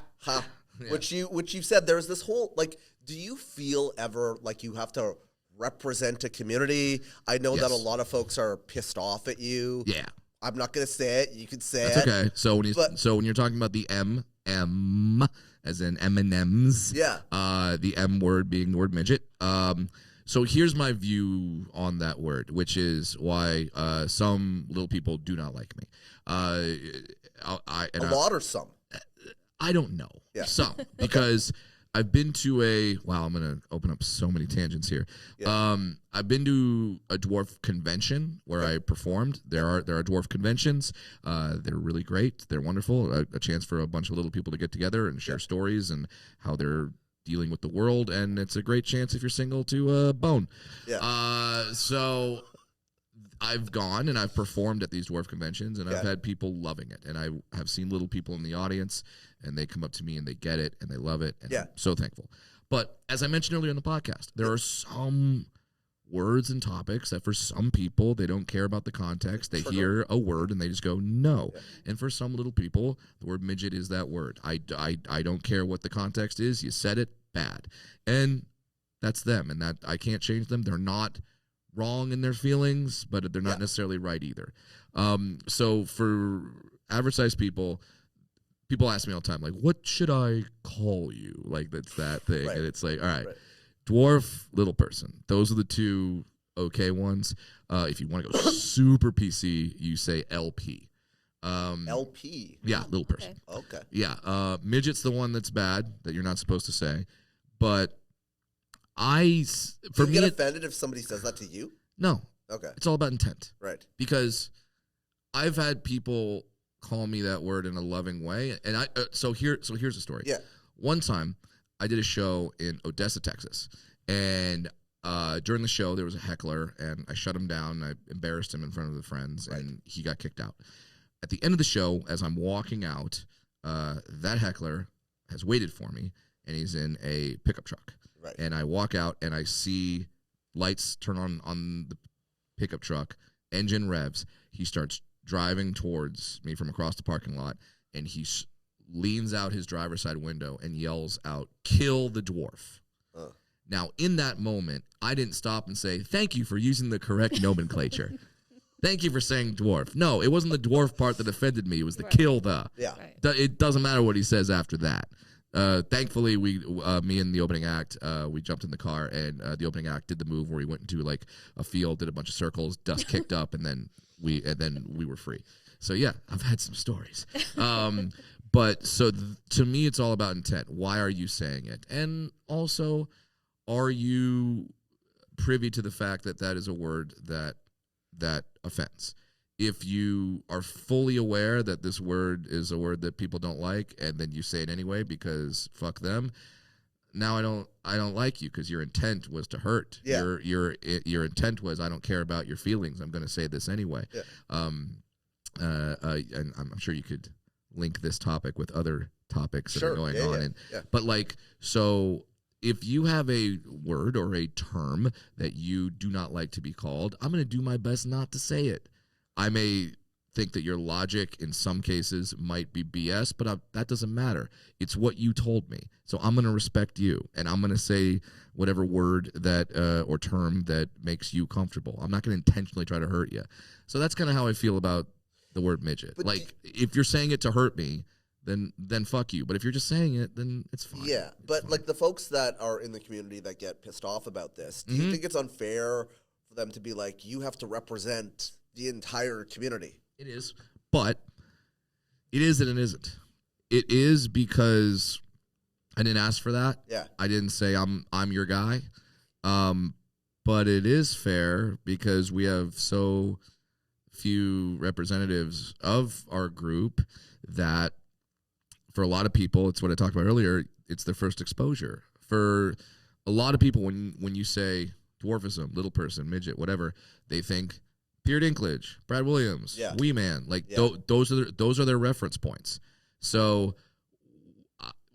Yeah. Which you said there's this whole, like, do you feel ever like you have to represent a community? I know that a lot of folks are pissed off at you. Yeah. I'm not going to say it. You can say That's it. Okay. So when you're talking about the M, as in M&Ms. The M word being the word midget. So here's my view on that word, which is why some little people do not like me. A lot or some? I don't know. Yeah. Some, because I've been to I'm going to open up so many tangents here. Yeah. I've been to a dwarf convention where I performed. There are dwarf conventions. They're really great. They're wonderful. A chance for a bunch of little people to get together and share stories and how they're dealing with the world. And it's a great chance, if you're single, to bone. Yeah. So I've gone and I've performed at these dwarf conventions, and I've had people loving it. And I have seen little people in the audience, and they come up to me and they get it and they love it, and I'm so thankful. But as I mentioned earlier in the podcast, there are some words and topics that for some people, they don't care about the context. They hear a word and they just go, no. Yeah. And for some little people, the word midget is that word. I don't care what the context is. You said it, bad. And that's them, and that I can't change them. They're not wrong in their feelings, but they're not necessarily right either. So for average sized people ask me all the time, like, what should I call you? Like, that's that thing. And it's like, all right, dwarf, little person. Those are the two okay ones. If you want to go super PC, you say LP. LP? Yeah, little person. Okay. Yeah. Midget's the one that's bad, that you're not supposed to say. But do you get offended if somebody says that to you? No. Okay. It's all about intent. Right. Because I've had people call me that word in a loving way, and so here's the story. Yeah. One time, I did a show in Odessa, Texas, and during the show, there was a heckler, and I shut him down. I embarrassed him in front of the friends, and he got kicked out. At the end of the show, as I'm walking out, that heckler has waited for me, and he's in a pickup truck. Right. And I walk out, and I see lights turn on the pickup truck, engine revs. He starts driving towards me from across the parking lot, and he leans out his driver's side window and yells out, "Kill the dwarf." Now, in that moment, I didn't stop and say, "Thank you for using the correct nomenclature. Thank you for saying dwarf." No, it wasn't the dwarf part that offended me. It was the kill the. Yeah. It doesn't matter what he says after that. Thankfully, me and the opening act, we jumped in the car, and the opening act did the move where he went into like a field, did a bunch of circles, dust kicked up, and then we were free. So yeah, I've had some stories. But so to me, it's all about intent. Why are you saying it? And also, are you privy to the fact that that is a word that offends? If you are fully aware that this word is a word that people don't like, and then you say it anyway because fuck them, now I don't like you because your intent was to hurt. Yeah. Your intent was, I don't care about your feelings. I'm going to say this anyway. Yeah. And I'm sure you could link this topic with other topics that are going on. Yeah. And, Yeah. But like, so if you have a word or a term that you do not like to be called, I'm going to do my best not to say it. I may think that your logic in some cases might be BS, but that doesn't matter. It's what you told me. So I'm going to respect you, and I'm going to say whatever word that or term that makes you comfortable. I'm not going to intentionally try to hurt you. So that's kind of how I feel about the word midget. But like, if you're saying it to hurt me, then fuck you. But if you're just saying it, then it's fine. Yeah, but like the folks that are in the community that get pissed off about this, do you think it's unfair for them to be like, you have to represent the entire community? It is, but it is and it isn't. It is because I didn't ask for that. Yeah. I didn't say I'm your guy. But it is fair because we have so few representatives of our group that for a lot of people, it's what I talked about earlier, it's their first exposure. For a lot of people, when you say dwarfism, little person, midget, whatever, they think Peter Dinklage, Brad Williams, Wee Man, like those are their reference points. So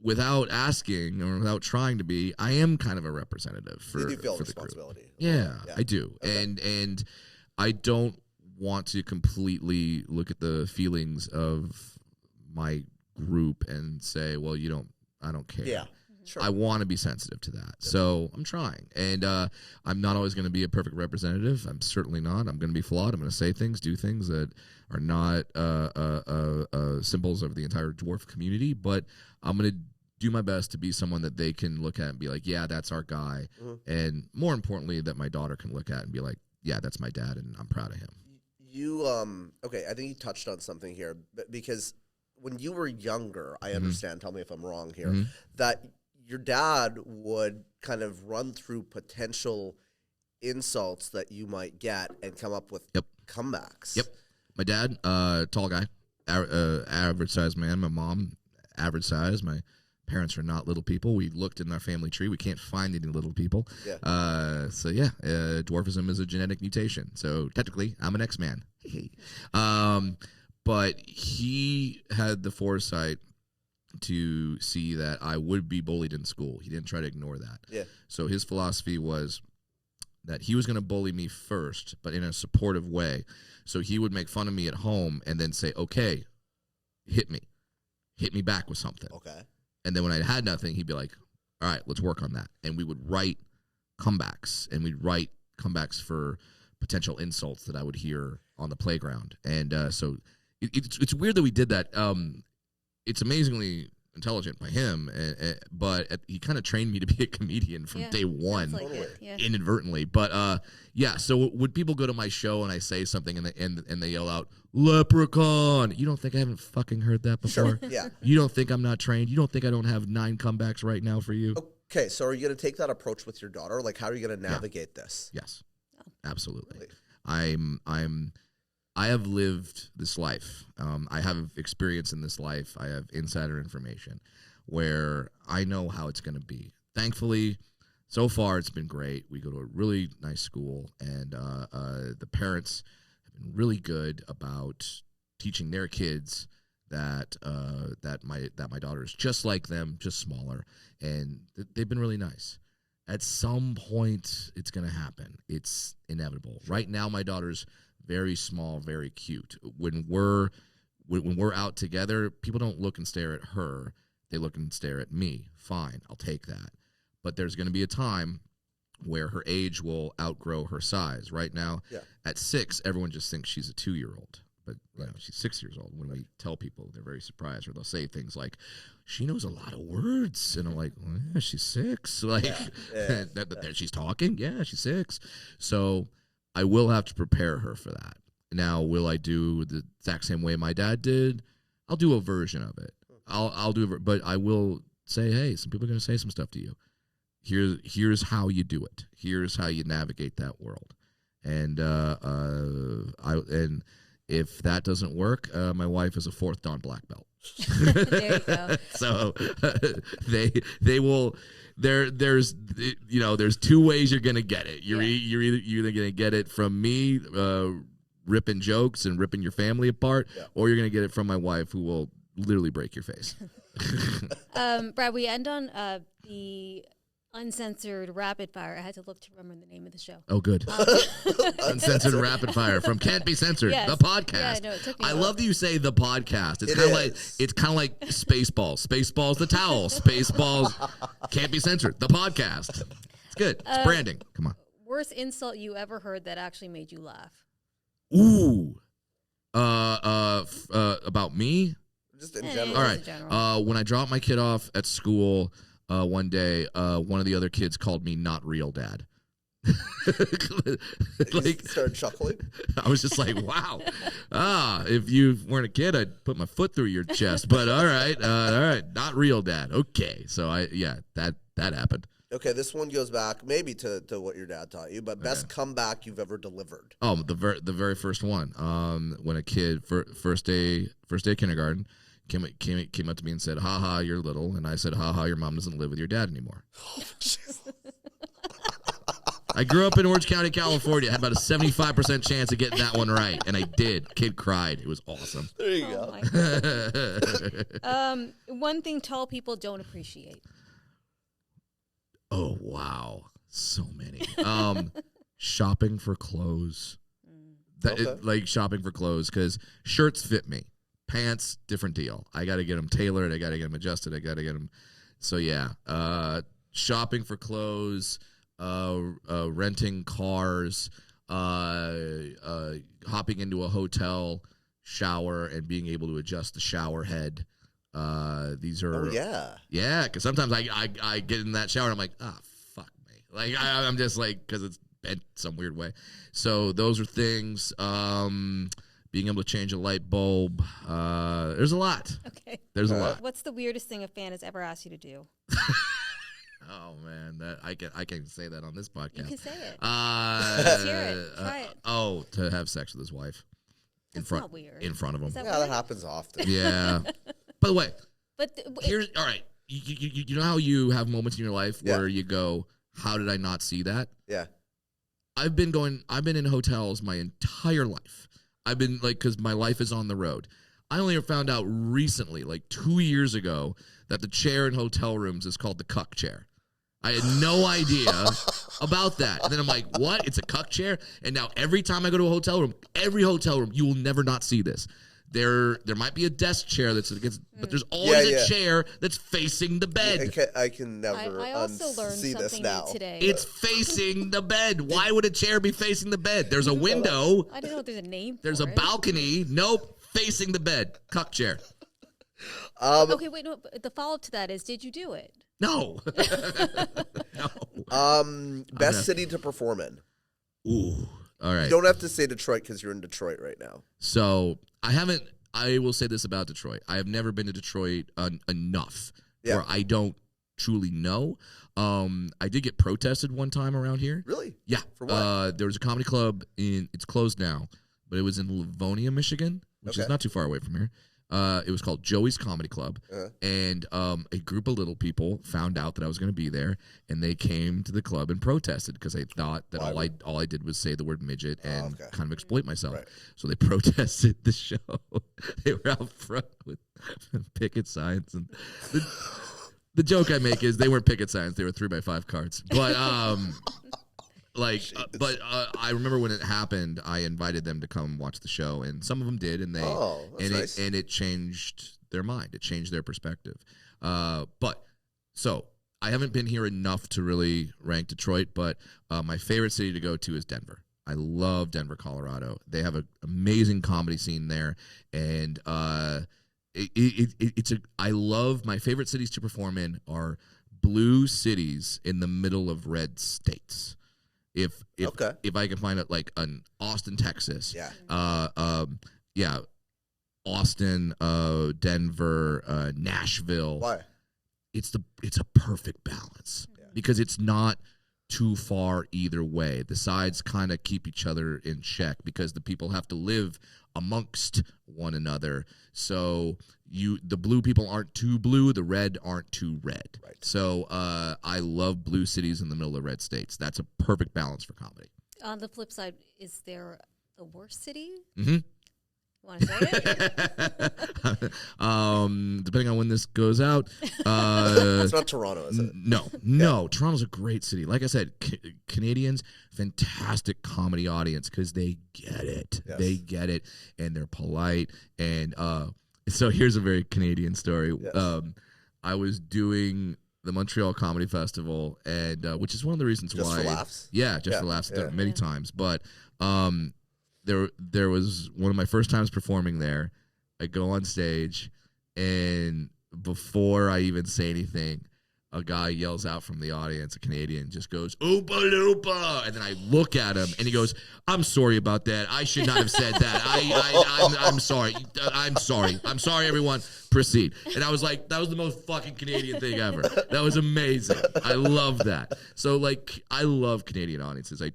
without asking or without trying to be, I am kind of a representative for You do feel for responsibility. The group. Yeah, Yeah. I do. Okay. And I don't want to completely look at the feelings of my group and say, well, I don't care. Yeah. Sure. I want to be sensitive to that. So I'm trying. And I'm not always going to be a perfect representative. I'm certainly not. I'm going to be flawed. I'm going to say things, do things that are not symbols of the entire dwarf community. But I'm going to do my best to be someone that they can look at and be like, yeah, that's our guy. And more importantly, that my daughter can look at and be like, yeah, that's my dad, and I'm proud of him. Okay, I think you touched on something here, because when you were younger, I understand, tell me if I'm wrong here, that your dad would kind of run through potential insults that you might get and come up with comebacks. Yep. My dad, tall guy, average sized man. My mom, average size. My parents are not little people. We looked in our family tree. We can't find any little people. Yeah. Dwarfism is a genetic mutation. So technically, I'm an X-Man. But he had the foresight to see that I would be bullied in school. He didn't try to ignore that. Yeah. So his philosophy was that he was going to bully me first, but in a supportive way. So he would make fun of me at home and then say, okay, hit me. Hit me back with something. Okay. And then when I had nothing, he'd be like, all right, let's work on that. And we would write comebacks, and we'd write comebacks for potential insults that I would hear on the playground. And so it's weird that we did that. It's amazingly intelligent by him, but he kind of trained me to be a comedian from day one, inadvertently. But so would people go to my show and I say something and they yell out, "Leprechaun"? You don't think I haven't fucking heard that before? Sure, yeah. You don't think I'm not trained? You don't think I don't have 9 comebacks right now for you? Okay, so are you going to take that approach with your daughter? Like, how are you going to navigate this? Yes, absolutely. I have lived this life. I have experience in this life. I have insider information where I know how it's going to be. Thankfully, so far it's been great. We go to a really nice school, and the parents have been really good about teaching their kids that my daughter is just like them, just smaller, and they've been really nice. At some point, it's going to happen. It's inevitable. Right now, my daughter's very small, very cute. When we're out together, people don't look and stare at her. They look and stare at me. Fine, I'll take that. But there's going to be a time where her age will outgrow her size. Right now, at 6, everyone just thinks she's a 2-year-old. But she's 6 years old. When we tell people, they're very surprised, or they'll say things like, "She knows a lot of words," and I'm like, well, "Yeah, she's 6." Like, she's talking. Yeah, she's 6. So I will have to prepare her for that. Now, will I do the exact same way my dad did? I'll do a version of it. I'll do, but I will say, hey, some people are going to say some stuff to you. Here's how you do it. Here's how you navigate that world. And if that doesn't work, my wife is a 4th Dan black belt. There you go. So they will. There's 2 ways you're gonna get it. You're either gonna get it from me ripping jokes and ripping your family apart, or you're gonna get it from my wife, who will literally break your face. Brad, we end on the uncensored rapid fire. I had to look to remember the name of the show. Oh, good. Uncensored rapid fire from Can't Be Censored, Yes. the podcast. Yeah, no, it took me I a while. love that you say the podcast. It's kind of like Spaceballs. Spaceballs, the towel. Spaceballs, Can't Be Censored, the podcast. It's good. It's branding. Come on. Worst insult you ever heard that actually made you laugh? Ooh. About me? Just in Eh. general. All in right. general. When I dropped my kid off at school one day, one of the other kids called me not real dad. Like, started chuckling. I was just like, wow. If you weren't a kid, I'd put my foot through your chest. But all right, not real dad. Okay, so that happened. Okay, this one goes back maybe to what your dad taught you, but best comeback you've ever delivered. Oh, the very first one. When a kid first day kindergarten came up to me and said, "Ha ha, you're little," and I said, "Ha ha, your mom doesn't live with your dad anymore." I grew up in Orange County, California. I had about a 75% chance of getting that one right, and I did. Kid cried. It was awesome. There you Oh go. my God. One thing tall people don't appreciate. Oh, wow. So many. Shopping for clothes. Like shopping for clothes, because shirts fit me. Pants, different deal. I got to get them tailored. I got to get them adjusted. I got to get them. So, yeah. Shopping for clothes, renting cars, hopping into a hotel shower and being able to adjust the shower head. These are yeah, because sometimes I get in that shower and I'm like, fuck me, like I'm just like, because it's bent some weird way. So those are things. Being able to change a light bulb. There's a lot. Okay. There's a lot. What's the weirdest thing a fan has ever asked you to do? Oh man, that I can't say that on this podcast. You can say it. Let's hear it. Try it. To have sex with his wife That's not weird. in front of him. Is that Yeah, that weird? happens often. Yeah. By the way, But here's all right. You know how you have moments in your life where you go, "How did I not see that?" Yeah. I've been in hotels my entire life. I've been because my life is on the road. I only found out recently, like 2 years ago, that the chair in hotel rooms is called the cuck chair. I had no idea about that. And then I'm like, what? It's a cuck chair? And now every time I go to a hotel room, you will never not see this. There might be a desk chair that's against, but there's always a chair that's facing the bed. I can never I also learned see this something now. new today. It's facing the bed. Why would a chair be facing the bed? There's a window. I don't know if there's a name There's for a it. balcony. Nope. Facing the bed. Cuck chair. Okay, wait, no. But the follow-up to that is, did you do it? No. No. Best city to perform in. Ooh. All right. You don't have to say Detroit because you're in Detroit right now. So I will say this about Detroit. I have never been to Detroit enough where I don't truly know. I did get protested one time around here. Really? Yeah. For what? There was a comedy club it's closed now, but it was in Livonia, Michigan, which is not too far away from here. It was called Joey's Comedy Club, and a group of little people found out that I was going to be there, and they came to the club and protested because they thought that all I did was say the word midget and kind of exploit myself. Right. So they protested the show. They were out front with picket signs, and the joke I make is they weren't picket signs; they were 3x5 cards. But I remember when it happened, I invited them to come watch the show, and some of them did, and nice. it changed their mind. It changed their perspective. So I haven't been here enough to really rank Detroit, but my favorite city to go to is Denver. I love Denver, Colorado. They have an amazing comedy scene there, and I love my favorite cities to perform in are blue cities in the middle of red states. If I can find it, like an Austin, Texas, Austin, Denver, Nashville. Why? It's a perfect balance because it's not too far either way. The sides kind of keep each other in check because the people have to live amongst one another. So the blue people aren't too blue, the red aren't too red. Right. So I love blue cities in the middle of red states. That's a perfect balance for comedy. On the flip side, is there the worst city? Mm-hmm. Want to say it? Depending on when this goes out. It's not Toronto, is it? No. Toronto's a great city. Like I said, Canadians, fantastic comedy audience because they get it. Yes. They get it, and they're polite. And so here's a very Canadian story. Yes. I was doing the Montreal Comedy Festival, and which is one of the reasons why. Just for laughs? Yeah, just for laughs. I've done it many times. But there was one of my first times performing there. I go on stage, and before I even say anything, a guy yells out from the audience, a Canadian, just goes, "Oopa Loopa!" And then I look at him, and he goes, "I'm sorry about that. I should not have said that. I'm sorry. I'm sorry. I'm sorry, everyone. Proceed." And I was like, that was the most fucking Canadian thing ever. That was amazing. I love that. So, like, I love Canadian audiences. I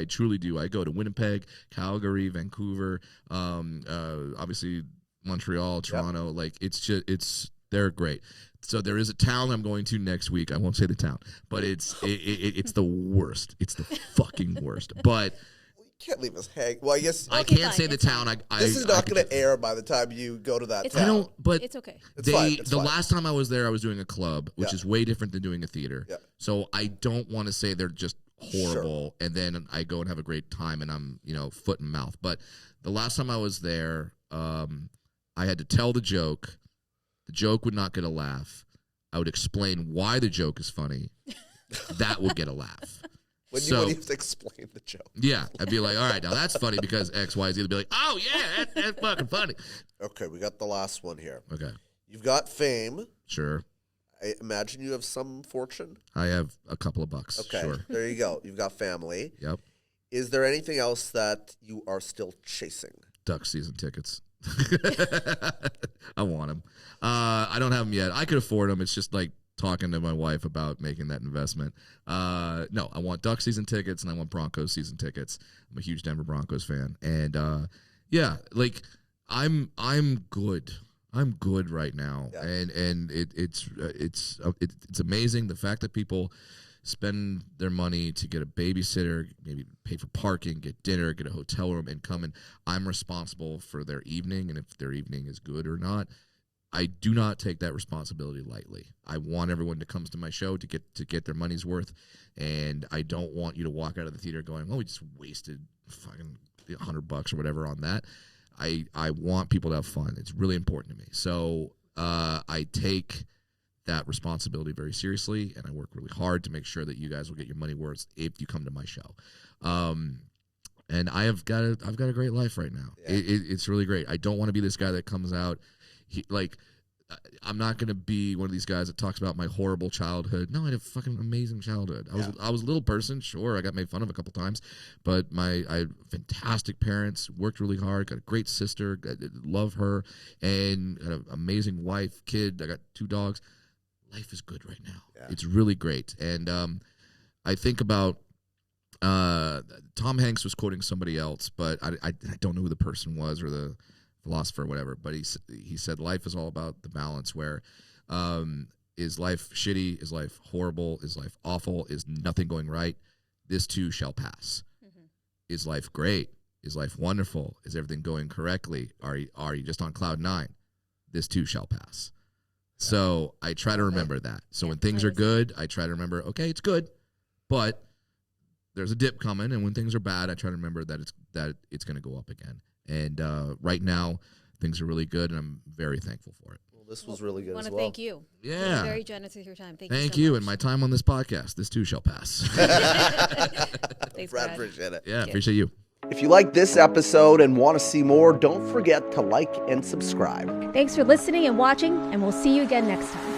truly do. I go to Winnipeg, Calgary, Vancouver, obviously Montreal, Toronto. Yep. Like, they're great. So there is a town I'm going to next week. I won't say the town, but it's the worst. It's the fucking worst. But you can't leave us hang. Well, I guess I can't say the town. This is not going to air by the time you go to that town. I don't. But it's okay. It's fine. The last time I was there, I was doing a club, which is way different than doing a theater. Yeah. So I don't want to say they're just horrible, and then I go and have a great time, and I'm foot and mouth. But the last time I was there, I had to tell the joke. The joke would not get a laugh. I would explain why the joke is funny. That would get a laugh. When you have to explain the joke. Yeah. I'd be like, all right, now that's funny because X, Y, Z. They'd be like, oh, yeah, that's fucking funny. Okay, we got the last one here. Okay. You've got fame. Sure. I imagine you have some fortune. I have a couple of bucks. Okay, sure. There you go. You've got family. Yep. Is there anything else that you are still chasing? Duck season tickets. I want them. I don't have them yet. I could afford them. It's just like talking to my wife about making that investment. No, I want Duck season tickets and I want Broncos season tickets. I'm a huge Denver Broncos fan, and like I'm good. I'm good right now, and it's amazing the fact that people spend their money to get a babysitter, maybe pay for parking, get dinner, get a hotel room, and come in. I'm responsible for their evening, and if their evening is good or not. I do not take that responsibility lightly. I want everyone that comes to my show to get their money's worth, and I don't want you to walk out of the theater going, "Oh, we just wasted fucking $100 or whatever on that." I want people to have fun. It's really important to me. So I take that responsibility very seriously, and I work really hard to make sure that you guys will get your money worth if you come to my show. And I've got a great life right now. Yeah. It's really great. I don't want to be this guy that comes out. I'm not going to be one of these guys that talks about my horrible childhood. No, I had a fucking amazing childhood. I was a little person. Sure, I got made fun of a couple times, but I had fantastic parents, worked really hard, got a great sister, love her, and got an amazing wife, kid. I got 2 dogs. Life is good right now. Yeah. It's really great. And I think about Tom Hanks was quoting somebody else, but I don't know who the person was or the philosopher or whatever, but he said life is all about the balance where is life shitty? Is life horrible? Is life awful? Is nothing going right? This too shall pass. Mm-hmm. Is life great? Is life wonderful? Is everything going correctly? Are you just on cloud 9? This too shall pass. Yeah. So I try to remember that. So when things are good, I try to remember, okay, it's good, but there's a dip coming. And when things are bad, I try to remember that it's going to go up again. And right now, things are really good, and I'm very thankful for it. Well, this was really good as well. I want to thank you. Yeah. You're very generous with your time. Thank you. So much. And my time on this podcast, this too shall pass. Thanks, Brad, appreciate it. Yeah, appreciate you. If you like this episode and want to see more, don't forget to like and subscribe. Thanks for listening and watching, and we'll see you again next time.